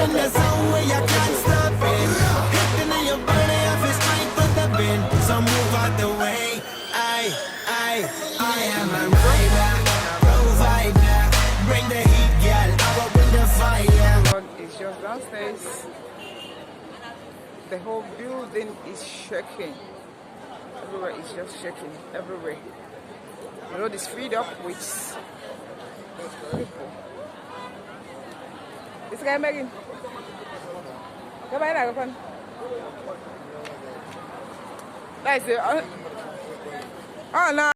in the zone where you can't stop it. Hitting in your body, I feel strength for the bin. So move out the way. I am a rider, provider. Bring the heat, girl. I will bring the fire. It's just downstairs. The whole building is shaking. Everywhere is just shaking. Everywhere. The road is filled up with people. This guy Megan. Come on, come on. That's it. Oh no.